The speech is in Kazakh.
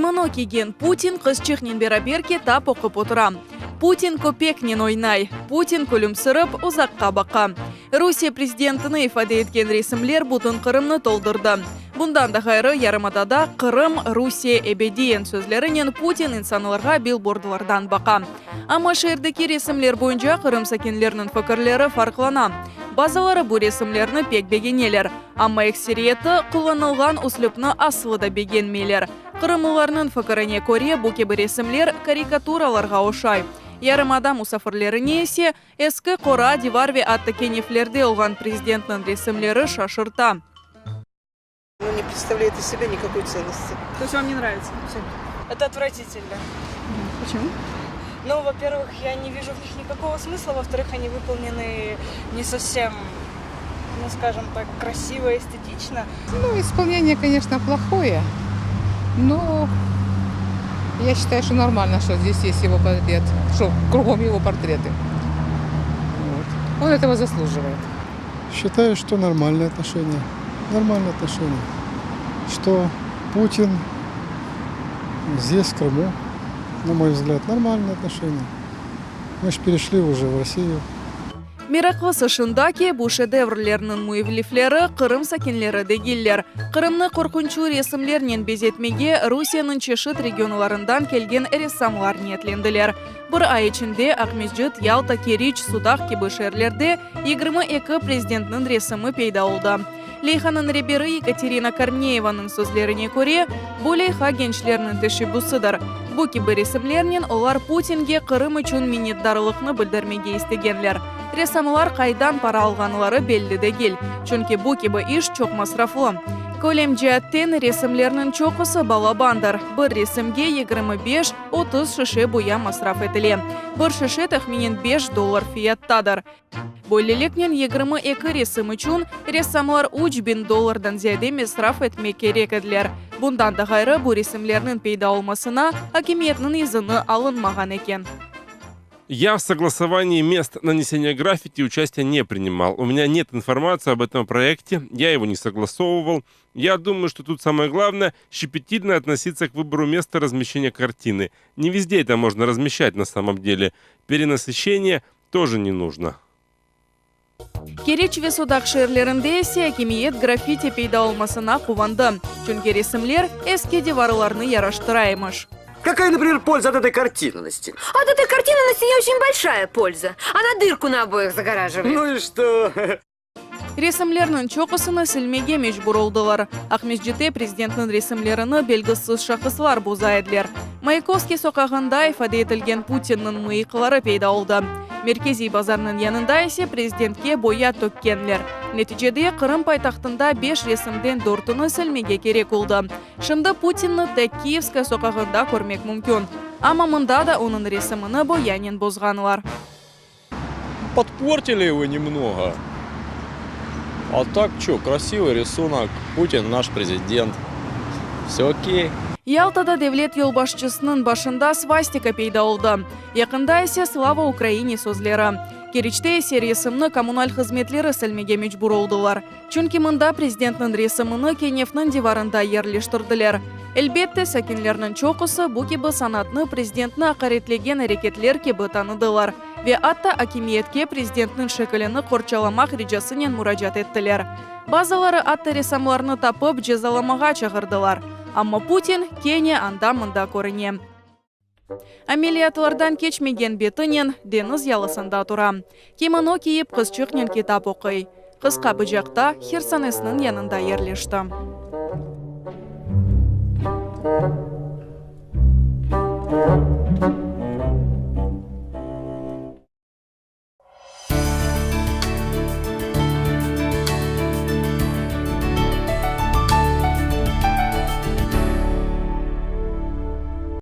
Кимоно киген Путин кызчыхнен бераберке тап окып отура. Путин көпекнен ойнай, Путин күлімсіріп ұзаққа бақа. Русия президентіні ифаде еткен ресімлер бұтын Қырымны толдырды. Бұндан да қайры ярымадада Қырым, Русия эбедиен сөзлерінен Путин инсаныларға билбордылардан бақа. Ама шердеки ресімлер бойынша Қырым сакенлерінің фікірлері фарқлана. Базалары бұл ресімлеріні пек бегенелер. Ама эксериеті құланылған ұслыпны асылы да бегенмелер. Қырымыларының фікіріне көре бұл кебі ресімлер карикатураларға ошай. Ярымада мұсафырлеріне есе ескі қора диварве атты кенефлерде олған президентінің ресімлері шашырта. Не представляет из себя никакой ценности. То есть вам не нравится? Это отвратительно. Почему? Ну, во-первых, я не вижу в них никакого смысла, во-вторых, они выполнены не совсем, ну, скажем так, красиво, эстетично. Ну, исполнение, конечно, плохое, но я считаю, что нормально, что здесь есть его портрет, что кругом его портреты. Вот. Он этого заслуживает. Считаю, что нормальные отношения. Нормальные отношения. Что Путин здесь, в Крыму, на мой взгляд, нормальные отношения. Мы же перешли уже в Россию. Мирақлысы шындаки бұл шедеврлерінің муевлифлері Қырым сакенлері дегиллер. Қырымны қорқынчу ресімлерінен безетмеге Русияның чешіт регионларından келген ресамлар ниетленділер. Бір ай ішінде Ақмесжит, Ялта, Керич, Судақ кебі шерлерде 22 президентінің ресімі пейда олды. Лейханың ребері Екатерина Корнееваның сөзлеріне көре, бұл лейха генчлерінің тәшібусыдыр. Бұл кебі ресімлерінен олар Путинге Қырым үшін минетдарлықны білдірмеге істегенлер. Ресамлар қайдан пара алғанылары белді дегел, чөнки бұл кебі иш чоқ масрафлы. Көлем жиаттен ресімлерінің чоқысы балабандар. Бір ресімге 25-30 шеше буя масраф етіле. Бір шеше тәхменен $5 фияттадыр. Бойлелекнен 22 ресім үшін ресамлар $3000 зияде масраф етмек керек еділер. Бұндан да ғайры бұл ресімлерінің пейда олмасына хакимиетінің изыны алынмаған екен. Я в согласовании мест нанесения граффити участия не принимал. У меня нет информации об этом проекте, я его не согласовывал. Я думаю, что тут самое главное – щепетильно относиться к выбору места размещения картины. Не везде это можно размещать на самом деле. Перенасыщение тоже не нужно. Кереч ве Судақ шерлерінде есе хакимиет граффити пейда олмасына қуванды. Чөнки ресімлер ескі деварларны яраштыраймыш. Какая, например, польза от этой картинности? От этой картинности очень большая польза. Она дырку на обоих загораживает. Ну и что? Ресімлерінің чоқысыны сілмеге мешбур олдылар. Ақмесжите президентінің ресімлеріні белгісіз шақысылар бозайдылар. Маяковский соқағында ифаде етілген Путиннің миықлары пейда олды. Меркези базарының янында есе президентке боя төккенлер. Нәтижеде Қырым пайтақтында 5 ресімден 4-ны сілмеге керек олды. Шынды Путинны тәк Киевская соқағында көрмек мүмкін. Ама мұнда да оның ресіміні боянен бозғанылар. Подпортили его немного. А так что, красивый рисунок, Путин наш президент. Все окей. Ялтада девлет елбашчысының башында свастика пейда олды. Яқында есе слава Украине сөзлері. Керечте есе ресімні коммуналь қызметлері сілмеге мечбур олдылар. Чөнки мұнда президентінің ресіміні Кенефнің диварында ерлештірділер. Әлбетте сәкенлерінің чоқысы бұл кебі санатны президентні ақаретлеген әрекетлер кебі таныдылар. Ве атта акимиетке президентінің шекіліні қорчаламақ режасынен мұражат еттілер. Базалары атты ресамларны тапып жезаламаға чағырдылар. Амма Путин Кения анда-мында көріне. Амелиятлардан кечмеген бетінен дениз ялысында тұра. Кимоно киіп қыз чүхнен китап оқый. Қысқа бұжақта Херсонесінің янында ерлешті.